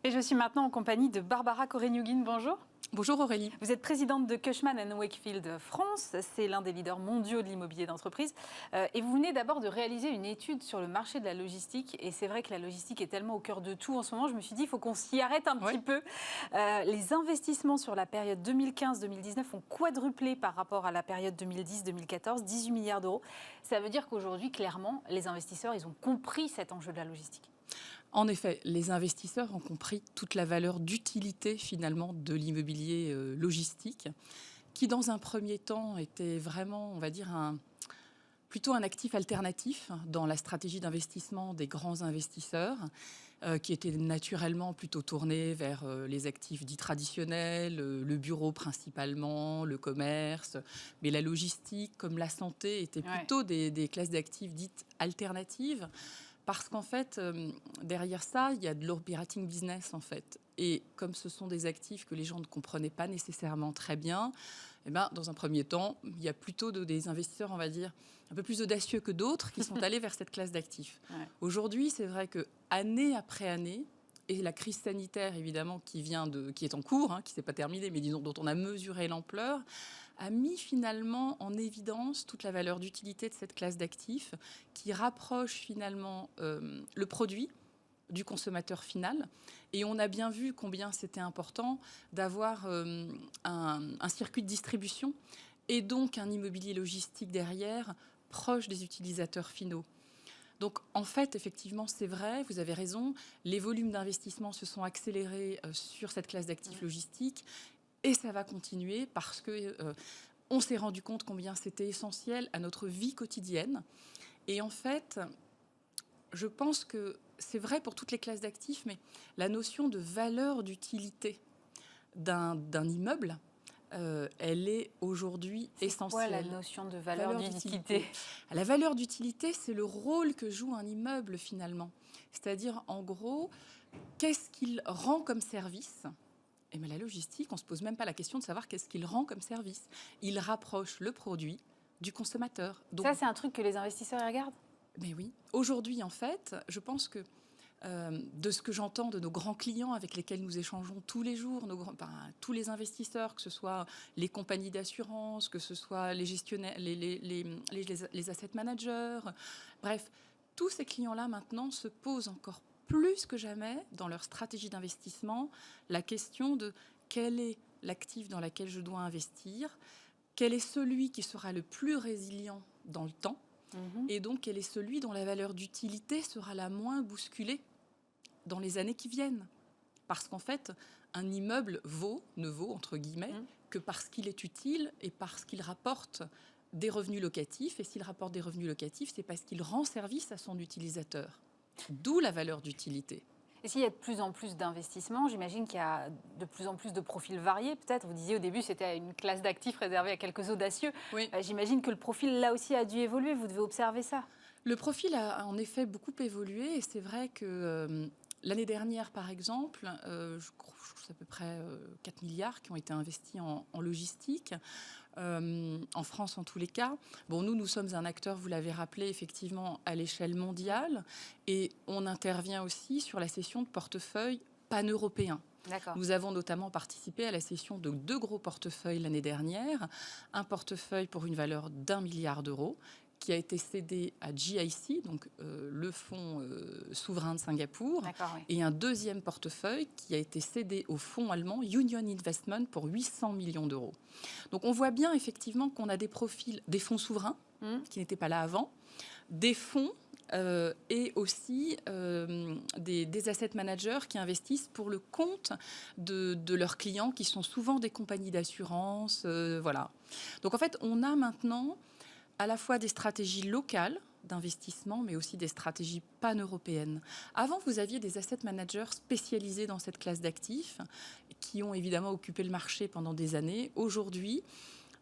Et je suis maintenant en compagnie de Barbara Koreniougin. Bonjour. Bonjour Aurélie. Vous êtes présidente de Cushman & Wakefield France. C'est l'un des leaders mondiaux de l'immobilier d'entreprise. Et vous venez d'abord de réaliser une étude sur le marché de la logistique. Et c'est vrai que la logistique est tellement au cœur de tout en ce moment. Je me suis dit, il faut qu'on s'y arrête un petit peu. Les investissements sur la période 2015-2019 ont quadruplé par rapport à la période 2010-2014, 18 milliards d'euros. Ça veut dire qu'aujourd'hui, clairement, les investisseurs, ils ont compris cet enjeu de la logistique. En effet, les investisseurs ont compris toute la valeur d'utilité finalement de l'immobilier logistique, qui dans un premier temps était vraiment, on va dire, plutôt un actif alternatif dans la stratégie d'investissement des grands investisseurs, qui étaient naturellement plutôt tournés vers les actifs dits traditionnels, le bureau principalement, le commerce, mais la logistique comme la santé étaient plutôt des classes d'actifs dites alternatives. Parce qu'en fait, derrière ça, il y a de l'operating business, en fait. Et comme ce sont des actifs que les gens ne comprenaient pas nécessairement très bien, eh ben, dans un premier temps, il y a plutôt des investisseurs, on va dire, un peu plus audacieux que d'autres qui sont allés vers cette classe d'actifs. Aujourd'hui, c'est vrai que année après année, et la crise sanitaire, évidemment, qui est en cours, qui ne s'est pas terminée, mais disons dont on a mesuré l'ampleur, a mis finalement en évidence toute la valeur d'utilité de cette classe d'actifs qui rapproche finalement le produit du consommateur final. Et on a bien vu combien c'était important d'avoir un circuit de distribution et donc un immobilier logistique derrière proche des utilisateurs finaux. Donc, en fait, effectivement, c'est vrai, vous avez raison, les volumes d'investissement se sont accélérés sur cette classe d'actifs logistiques et ça va continuer parce qu'on s'est rendu compte combien c'était essentiel à notre vie quotidienne. Et en fait, je pense que c'est vrai pour toutes les classes d'actifs, mais la notion de valeur d'utilité d'un immeuble, elle est aujourd'hui essentielle. C'est quoi la notion de valeur d'utilité ? La valeur d'utilité, c'est le rôle que joue un immeuble finalement. C'est-à-dire, en gros, qu'est-ce qu'il rend comme service ? Et bien, la logistique, on ne se pose même pas la question de savoir qu'est-ce qu'il rend comme service. Il rapproche le produit du consommateur. Donc, ça, c'est un truc que les investisseurs regardent ? Mais oui. Aujourd'hui, en fait, je pense que de ce que j'entends de nos grands clients avec lesquels nous échangeons tous les jours, tous les investisseurs, que ce soit les compagnies d'assurance, que ce soit les gestionnaires, les asset managers, bref, tous ces clients-là maintenant se posent encore plus que jamais dans leur stratégie d'investissement la question de quel est l'actif dans lequel je dois investir, quel est celui qui sera le plus résilient dans le temps, et donc quel est celui dont la valeur d'utilité sera la moins bousculée dans les années qui viennent. Parce qu'en fait, un immeuble ne vaut, entre guillemets, que parce qu'il est utile et parce qu'il rapporte des revenus locatifs. Et s'il rapporte des revenus locatifs, c'est parce qu'il rend service à son utilisateur. D'où la valeur d'utilité. Et s'il y a de plus en plus d'investissements, j'imagine qu'il y a de plus en plus de profils variés, peut-être. Vous disiez au début, c'était une classe d'actifs réservée à quelques audacieux. Oui. J'imagine que le profil, là aussi, a dû évoluer. Vous devez observer ça. Le profil a en effet beaucoup évolué. Et c'est vrai que l'année dernière, par exemple, je crois que c'est à peu près 4 milliards qui ont été investis en logistique. En France en tous les cas. Bon, nous sommes un acteur, vous l'avez rappelé, effectivement, à l'échelle mondiale. Et on intervient aussi sur la cession de portefeuilles pan-européens. Nous avons notamment participé à la cession de 2 gros portefeuilles l'année dernière. Un portefeuille pour une valeur d'1 milliard d'euros qui a été cédé à GIC, donc le fonds souverain de Singapour, et un deuxième portefeuille qui a été cédé au fonds allemand Union Investment pour 800 millions d'euros. Donc on voit bien effectivement qu'on a des profils, des fonds souverains qui n'étaient pas là avant, des fonds et aussi des asset managers qui investissent pour le compte de leurs clients qui sont souvent des compagnies d'assurance. Voilà. Donc en fait, on a maintenant à la fois des stratégies locales d'investissement, mais aussi des stratégies pan-européennes. Avant, vous aviez des asset managers spécialisés dans cette classe d'actifs qui ont évidemment occupé le marché pendant des années. Aujourd'hui,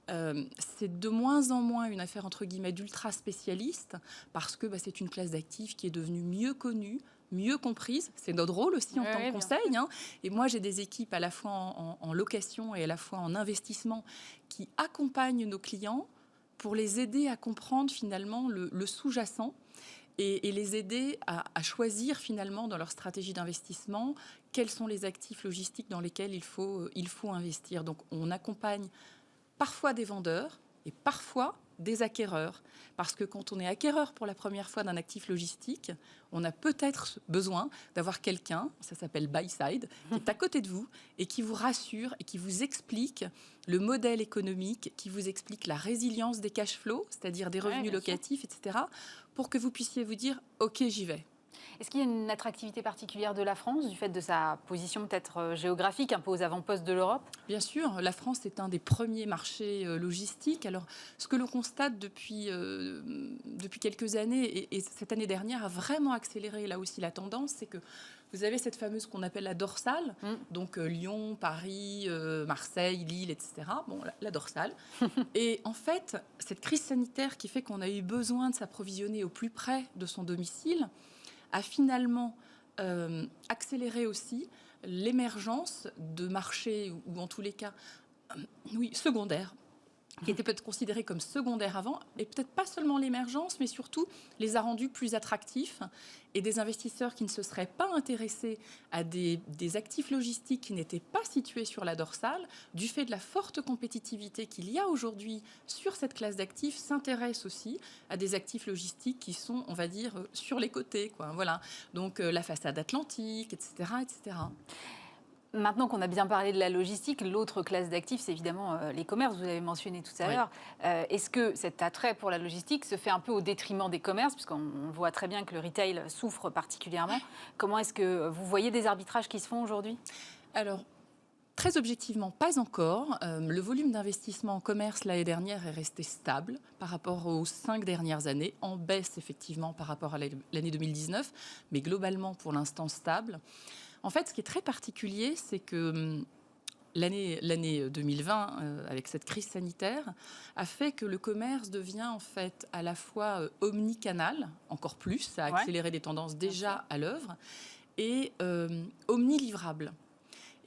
c'est de moins en moins une affaire entre guillemets d'ultra spécialistes parce que c'est une classe d'actifs qui est devenue mieux connue, mieux comprise. C'est notre rôle aussi en tant que conseil. Et moi, j'ai des équipes à la fois en location et à la fois en investissement qui accompagnent nos clients pour les aider à comprendre finalement le sous-jacent et les aider à choisir finalement dans leur stratégie d'investissement quels sont les actifs logistiques dans lesquels il faut investir. Donc on accompagne parfois des vendeurs et parfois des acquéreurs. Parce que quand on est acquéreur pour la première fois d'un actif logistique, on a peut-être besoin d'avoir quelqu'un, ça s'appelle buy side, qui est à côté de vous et qui vous rassure et qui vous explique le modèle économique, qui vous explique la résilience des cash flows, c'est-à-dire des revenus locatifs, etc., pour que vous puissiez vous dire « Ok, j'y vais ». Est-ce qu'il y a une attractivité particulière de la France, du fait de sa position peut-être géographique, un peu aux avant-postes de l'Europe ? Bien sûr, la France est un des premiers marchés logistiques. Alors, ce que l'on constate depuis quelques années, et cette année dernière a vraiment accéléré là aussi la tendance, c'est que vous avez cette fameuse qu'on appelle la dorsale, donc Lyon, Paris, Marseille, Lille, etc. Bon, la dorsale. Et en fait, cette crise sanitaire qui fait qu'on a eu besoin de s'approvisionner au plus près de son domicile a finalement accéléré aussi l'émergence de marchés, ou en tous les cas, secondaires, qui étaient peut-être considérés comme secondaires avant, et peut-être pas seulement l'émergence, mais surtout les a rendus plus attractifs, et des investisseurs qui ne se seraient pas intéressés à des actifs logistiques qui n'étaient pas situés sur la dorsale, du fait de la forte compétitivité qu'il y a aujourd'hui sur cette classe d'actifs, s'intéressent aussi à des actifs logistiques qui sont, on va dire, sur les côtés, quoi. Voilà. Donc la façade atlantique, etc., etc. Maintenant qu'on a bien parlé de la logistique, l'autre classe d'actifs, c'est évidemment les commerces, vous l'avez mentionné tout à l'heure. Est-ce que cet attrait pour la logistique se fait un peu au détriment des commerces, puisqu'on voit très bien que le retail souffre particulièrement. Comment est-ce que vous voyez des arbitrages qui se font aujourd'hui ? Alors, très objectivement, pas encore. Le volume d'investissement en commerce l'année dernière est resté stable par rapport aux 5 dernières années, en baisse effectivement par rapport à l'année 2019, mais globalement pour l'instant stable. En fait, ce qui est très particulier, c'est que l'année 2020, avec cette crise sanitaire, a fait que le commerce devient en fait à la fois omnicanal, encore plus, ça a accéléré des tendances déjà à l'œuvre, et omnilivrable.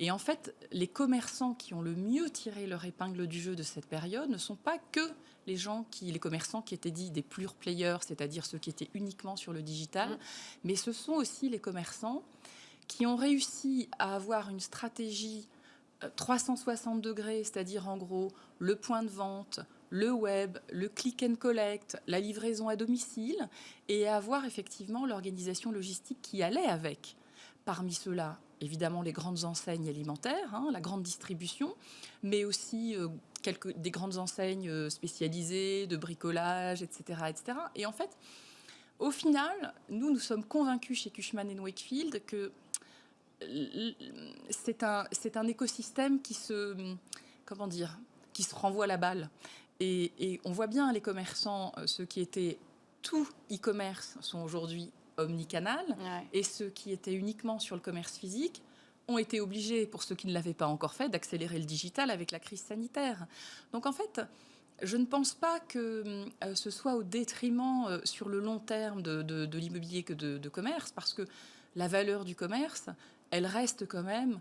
Et en fait, les commerçants qui ont le mieux tiré leur épingle du jeu de cette période ne sont pas que les commerçants qui étaient dits des pure players, c'est-à-dire ceux qui étaient uniquement sur le digital, mais ce sont aussi les commerçants qui ont réussi à avoir une stratégie 360 degrés, c'est-à-dire en gros le point de vente, le web, le click and collect, la livraison à domicile, et à avoir effectivement l'organisation logistique qui allait avec. Parmi ceux-là, évidemment, les grandes enseignes alimentaires, la grande distribution, mais aussi des grandes enseignes spécialisées, de bricolage, etc., etc. Et en fait, au final, nous sommes convaincus chez Cushman & Wakefield que c'est un écosystème qui se renvoie la balle. Et on voit bien les commerçants, ceux qui étaient tout e-commerce sont aujourd'hui omnicanal, et ceux qui étaient uniquement sur le commerce physique ont été obligés, pour ceux qui ne l'avaient pas encore fait, d'accélérer le digital avec la crise sanitaire. Donc en fait, je ne pense pas que ce soit au détriment sur le long terme de l'immobilier que de commerce, parce que la valeur du commerce, elle reste quand même,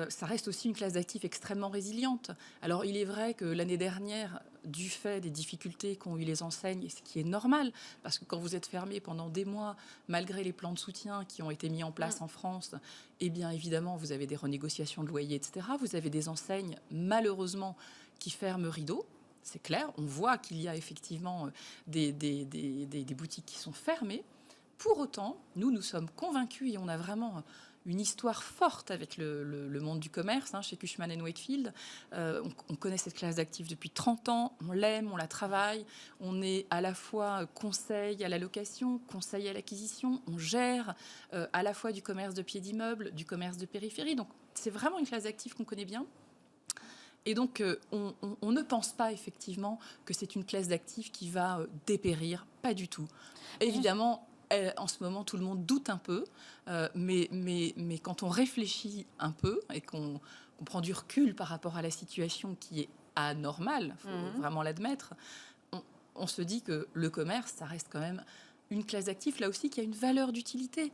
ça reste aussi une classe d'actifs extrêmement résiliente. Alors il est vrai que l'année dernière, du fait des difficultés qu'ont eu les enseignes, ce qui est normal, parce que quand vous êtes fermé pendant des mois, malgré les plans de soutien qui ont été mis en place en France, eh bien évidemment vous avez des renégociations de loyers, etc. Vous avez des enseignes, malheureusement, qui ferment rideau. C'est clair, on voit qu'il y a effectivement des boutiques qui sont fermées. Pour autant, nous sommes convaincus, et on a vraiment une histoire forte avec le monde du commerce, chez Cushman & Wakefield. On connaît cette classe d'actifs depuis 30 ans, on l'aime, on la travaille, on est à la fois conseil à la location, conseil à l'acquisition, on gère à la fois du commerce de pied d'immeuble, du commerce de périphérie. Donc c'est vraiment une classe d'actifs qu'on connaît bien. Et donc, on ne pense pas effectivement que c'est une classe d'actifs qui va dépérir, pas du tout. Évidemment, en ce moment, tout le monde doute un peu, mais quand on réfléchit un peu et qu'on prend du recul par rapport à la situation qui est anormale, il faut vraiment l'admettre, on se dit que le commerce, ça reste quand même une classe d'actifs, là aussi, qui a une valeur d'utilité.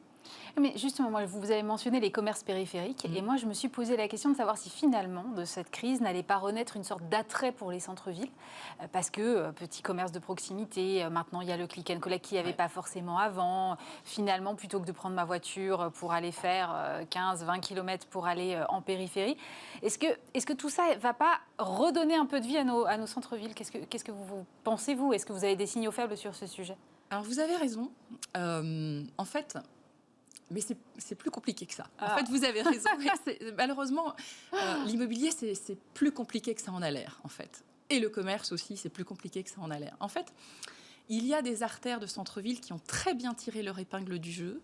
Mais justement, moi, vous avez mentionné les commerces périphériques et moi, je me suis posé la question de savoir si finalement, de cette crise, n'allait pas renaître une sorte d'attrait pour les centres-villes parce que petits commerces de proximité, maintenant, il y a le click and collect qu'il n'y avait pas forcément avant. Finalement, plutôt que de prendre ma voiture pour aller faire 15-20 km pour aller en périphérie, est-ce que tout ça ne va pas redonner un peu de vie à nos centres-villes? Qu'est-ce que vous pensez, vous? Est-ce que vous avez des signaux faibles sur ce sujet? Alors, vous avez raison. En fait... Mais c'est plus compliqué que ça. Ah. En fait, vous avez raison. Malheureusement, l'immobilier, c'est plus compliqué que ça en a l'air, en fait. Et le commerce aussi, c'est plus compliqué que ça en a l'air. En fait, il y a des artères de centre-ville qui ont très bien tiré leur épingle du jeu,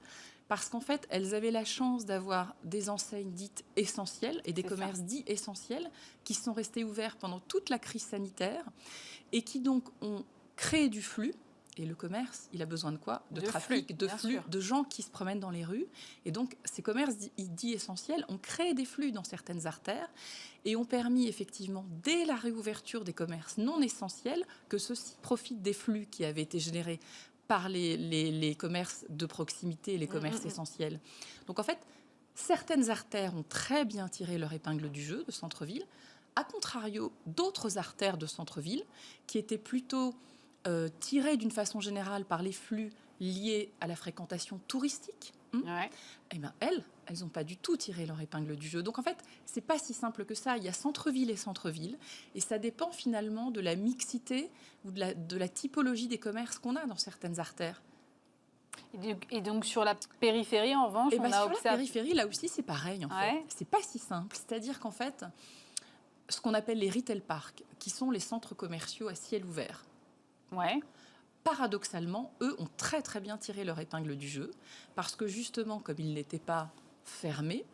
parce qu'en fait, elles avaient la chance d'avoir des enseignes dites essentielles et des commerces dits essentiels qui sont restés ouverts pendant toute la crise sanitaire et qui donc ont créé du flux. Et le commerce, il a besoin de quoi? De trafic, de flux, de gens qui se promènent dans les rues. Et donc, ces commerces dits essentiels ont créé des flux dans certaines artères et ont permis effectivement, dès la réouverture des commerces non essentiels, que ceux-ci profitent des flux qui avaient été générés par les commerces de proximité, les commerces essentiels. Donc, en fait, certaines artères ont très bien tiré leur épingle du jeu de centre-ville. A contrario, d'autres artères de centre-ville qui étaient plutôt... tirées d'une façon générale par les flux liés à la fréquentation touristique, eh ben elles n'ont pas du tout tiré leur épingle du jeu. Donc en fait, c'est pas si simple que ça. Il y a centre-ville et centre-ville, et ça dépend finalement de la mixité ou de la typologie des commerces qu'on a dans certaines artères. Et donc sur la périphérie, en revanche, on a sur la périphérie, là aussi, c'est pareil. En fait, c'est pas si simple. C'est-à-dire qu'en fait, ce qu'on appelle les retail parks, qui sont les centres commerciaux à ciel ouvert. Paradoxalement, eux ont très très bien tiré leur épingle du jeu parce que justement, comme ils n'étaient pas fermés,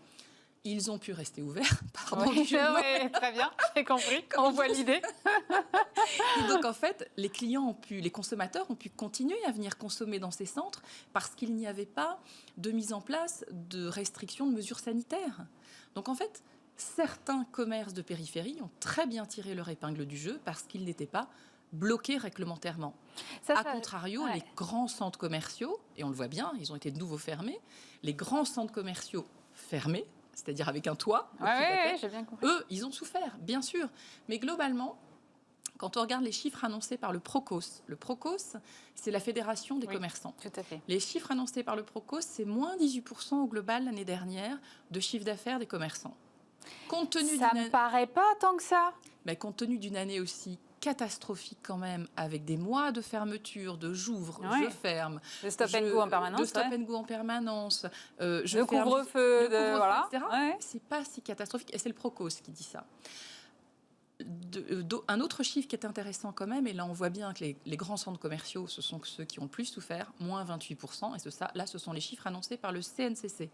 ils ont pu rester ouverts. Très bien, j'ai compris. On voit l'idée. Et donc en fait, les consommateurs ont pu continuer à venir consommer dans ces centres parce qu'il n'y avait pas de mise en place de restrictions de mesures sanitaires. Donc en fait, certains commerces de périphérie ont très bien tiré leur épingle du jeu parce qu'ils n'étaient pas bloqués réglementairement. A contrario, les grands centres commerciaux, et on le voit bien, ils ont été de nouveau fermés, les grands centres commerciaux fermés, c'est-à-dire avec un toit, j'ai bien compris. Eux, ils ont souffert, bien sûr. Mais globalement, quand on regarde les chiffres annoncés par le Procos, c'est la Fédération des commerçants. Tout à fait. Les chiffres annoncés par le Procos, c'est moins 18% au global l'année dernière de chiffre d'affaires des commerçants. Ça ne me paraît pas tant que ça. Mais compte tenu d'une année aussi catastrophique quand même, avec des mois de fermeture, de j'ouvre, je ferme. De stop and go en permanence. De stop and go en permanence. De couvre-feu, etc. C'est pas si catastrophique. Et c'est le Procos qui dit ça. Un autre chiffre qui est intéressant quand même, et là on voit bien que les grands centres commerciaux, ce sont ceux qui ont le plus souffert, moins 28%, et là ce sont les chiffres annoncés par le CNCC,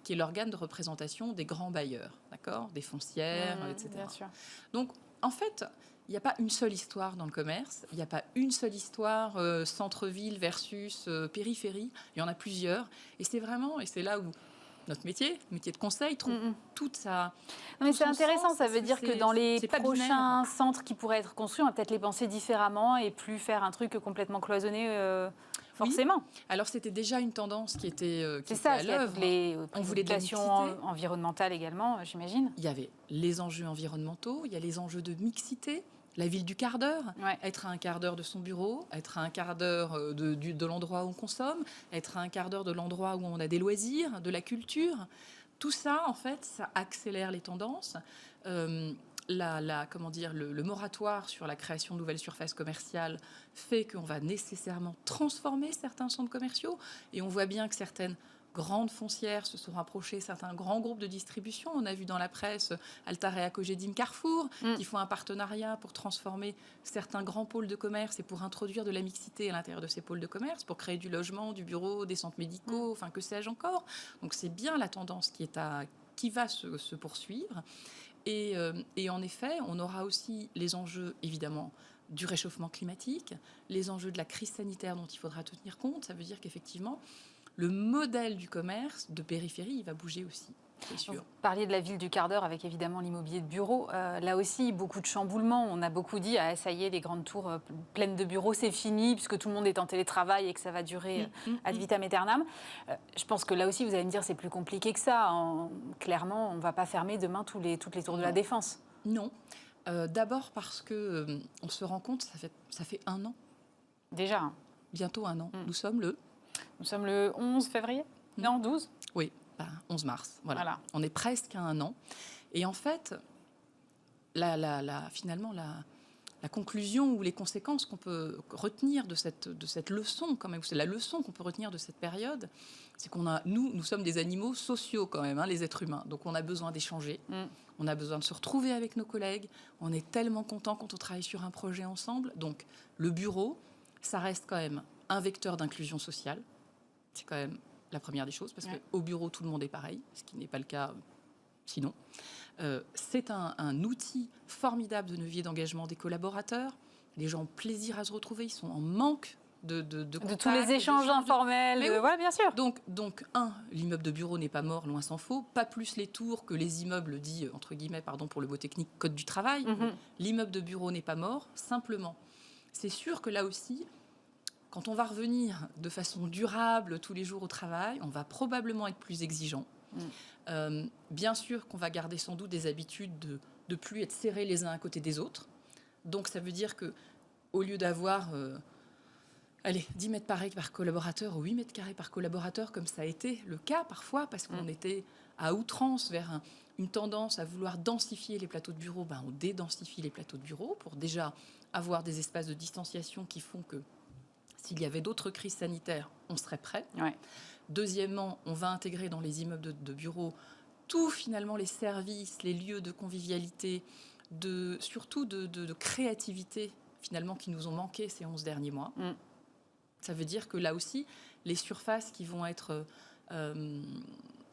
qui est l'organe de représentation des grands bailleurs, d'accord, des foncières, etc. Bien sûr. Donc en fait, il n'y a pas une seule histoire dans le commerce, il n'y a pas une seule histoire centre-ville versus périphérie, il y en a plusieurs, et c'est là où notre métier de conseil, trouve toute sa... Non, mais c'est intéressant, ça veut dire que dans les prochains centres qui pourraient être construits, on va peut-être les penser différemment et plus faire un truc complètement cloisonné forcément. Oui. Alors c'était déjà une tendance qui était à l'œuvre. On voulait de la mixité environnementale également, j'imagine. Il y avait les enjeux environnementaux, il y a les enjeux de mixité. La ville du quart d'heure, être à un quart d'heure de son bureau, être à un quart d'heure de l'endroit où on consomme, être à un quart d'heure de l'endroit où on a des loisirs, de la culture. Tout ça, en fait, ça accélère les tendances. Le moratoire sur la création de nouvelles surfaces commerciales fait qu'on va nécessairement transformer certains centres commerciaux. Et on voit bien que certaines grandes foncières se sont rapprochées, certains grands groupes de distribution. On a vu dans la presse Altarea, Cogedim, Carrefour, qui font un partenariat pour transformer certains grands pôles de commerce et pour introduire de la mixité à l'intérieur de ces pôles de commerce, pour créer du logement, du bureau, des centres médicaux, enfin que sais-je encore. Donc c'est bien la tendance qui va se poursuivre. Et en effet, on aura aussi les enjeux, évidemment, du réchauffement climatique, les enjeux de la crise sanitaire dont il faudra tenir compte. Ça veut dire qu'effectivement, le modèle du commerce de périphérie, il va bouger aussi. C'est sûr. Vous parliez de la ville du quart d'heure avec évidemment l'immobilier de bureau. Là aussi, beaucoup de chamboulements. On a beaucoup dit, ah, ça y est, les grandes tours pleines de bureaux, c'est fini, puisque tout le monde est en télétravail et que ça va durer ad vitam aeternam. Je pense que là aussi, vous allez me dire, c'est plus compliqué que ça. Clairement, on ne va pas fermer demain toutes les tours de la Défense. Non. D'abord parce que on se rend compte, ça fait 1 an. Déjà. Hein. Bientôt 1 an. Nous sommes le 11 février. Non, 12. Oui. 11 mars, voilà. On est presque à 1 an. Et en fait, finalement, la conclusion ou les conséquences qu'on peut retenir de cette leçon, quand même, c'est la leçon qu'on peut retenir de cette période, c'est nous sommes des animaux sociaux quand même, les êtres humains. Donc on a besoin d'échanger, on a besoin de se retrouver avec nos collègues. On est tellement content quand on travaille sur un projet ensemble. Donc le bureau, ça reste quand même un vecteur d'inclusion sociale. C'est quand même la première des choses, parce qu'au bureau, tout le monde est pareil, ce qui n'est pas le cas sinon. C'est un outil formidable de levier d'engagement des collaborateurs. Les gens ont plaisir à se retrouver, ils sont en manque de tous les échanges informels. Oui, bien sûr. Donc, l'immeuble de bureau n'est pas mort, loin s'en faut. Pas plus les tours que les immeubles dits, entre guillemets, pardon pour le mot technique, code du travail. L'immeuble de bureau n'est pas mort, simplement. C'est sûr que là aussi, quand on va revenir de façon durable tous les jours au travail, on va probablement être plus exigeant. Bien sûr qu'on va garder sans doute des habitudes de plus être serrés les uns à côté des autres. Donc ça veut dire qu'au lieu d'avoir 10 mètres carrés par collaborateur ou 8 mètres carrés par collaborateur, comme ça a été le cas parfois, parce qu'on était à outrance vers une tendance à vouloir densifier les plateaux de bureau, on dédensifie les plateaux de bureau pour déjà avoir des espaces de distanciation qui font que s'il y avait d'autres crises sanitaires, on serait prêt. Ouais. Deuxièmement, on va intégrer dans les immeubles de bureaux tous finalement les services, les lieux de convivialité, surtout de créativité finalement qui nous ont manqué ces 11 derniers mois. Ça veut dire que là aussi, les surfaces qui vont être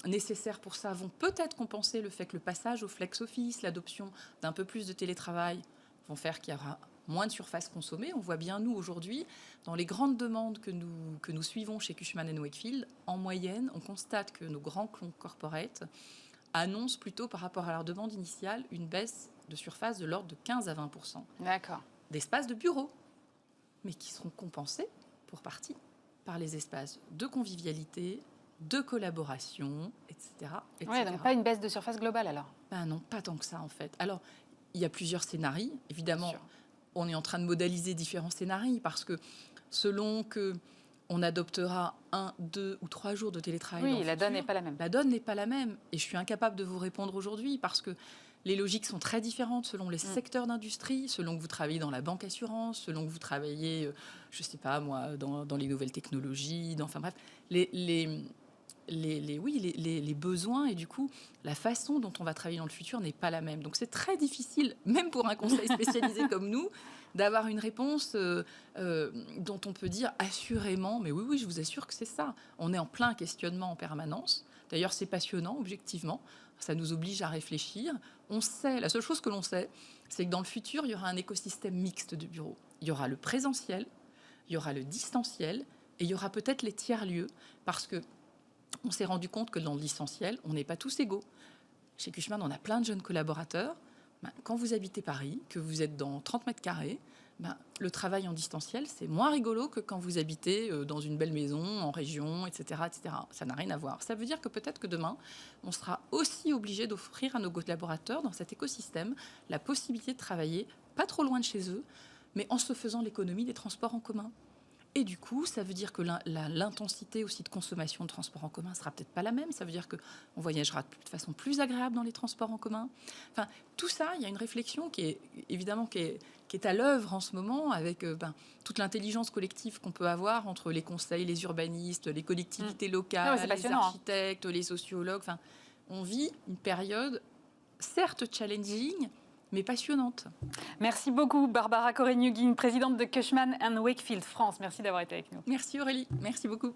nécessaires pour ça vont peut-être compenser le fait que le passage au flex office, l'adoption d'un peu plus de télétravail vont faire qu'il y aura moins de surface consommée. On voit bien, nous, aujourd'hui, dans les grandes demandes que nous suivons chez Cushman & Wakefield, en moyenne, on constate que nos grands clients corporate annoncent plutôt, par rapport à leur demande initiale, une baisse de surface de l'ordre de 15 à 20%. D'accord. D'espaces de bureaux, mais qui seront compensés, pour partie, par les espaces de convivialité, de collaboration, etc. Oui, donc pas une baisse de surface globale, alors? Non, pas tant que ça, en fait. Alors, il y a plusieurs scénarios, évidemment. On est en train de modéliser différents scénarios parce que selon qu'on adoptera 1, 2 ou 3 jours de télétravail, oui, la donne n'est pas la même. La donne n'est pas la même. Et je suis incapable de vous répondre aujourd'hui parce que les logiques sont très différentes selon les secteurs d'industrie, selon que vous travaillez dans la banque assurance, selon que vous travaillez, je ne sais pas moi, dans les nouvelles technologies, enfin bref, les besoins et du coup, la façon dont on va travailler dans le futur n'est pas la même. Donc, c'est très difficile, même pour un conseil spécialisé comme nous, d'avoir une réponse dont on peut dire assurément, mais oui, je vous assure que c'est ça. On est en plein questionnement en permanence. D'ailleurs, c'est passionnant, objectivement. Ça nous oblige à réfléchir. On sait, la seule chose que l'on sait, c'est que dans le futur, il y aura un écosystème mixte de bureaux. Il y aura le présentiel, il y aura le distanciel et il y aura peut-être les tiers-lieux parce que on s'est rendu compte que dans le distanciel, on n'est pas tous égaux. Chez Cushman, on a plein de jeunes collaborateurs. Quand vous habitez Paris, que vous êtes dans 30 mètres carrés, le travail en distanciel, c'est moins rigolo que quand vous habitez dans une belle maison, en région, etc., etc. Ça n'a rien à voir. Ça veut dire que peut-être que demain, on sera aussi obligé d'offrir à nos collaborateurs, dans cet écosystème, la possibilité de travailler pas trop loin de chez eux, mais en se faisant l'économie des transports en commun. Et du coup, ça veut dire que l'intensité aussi de consommation de transports en commun sera peut-être pas la même. Ça veut dire qu'on voyagera de façon plus agréable dans les transports en commun. Enfin, tout ça, il y a une réflexion qui est à l'œuvre en ce moment avec toute l'intelligence collective qu'on peut avoir entre les conseils, les urbanistes, les collectivités locales, les architectes, les sociologues. Enfin, on vit une période certes challenging, mais passionnante. Merci beaucoup, Barbara Korenioguine, présidente de Cushman & Wakefield France. Merci d'avoir été avec nous. Merci Aurélie, merci beaucoup.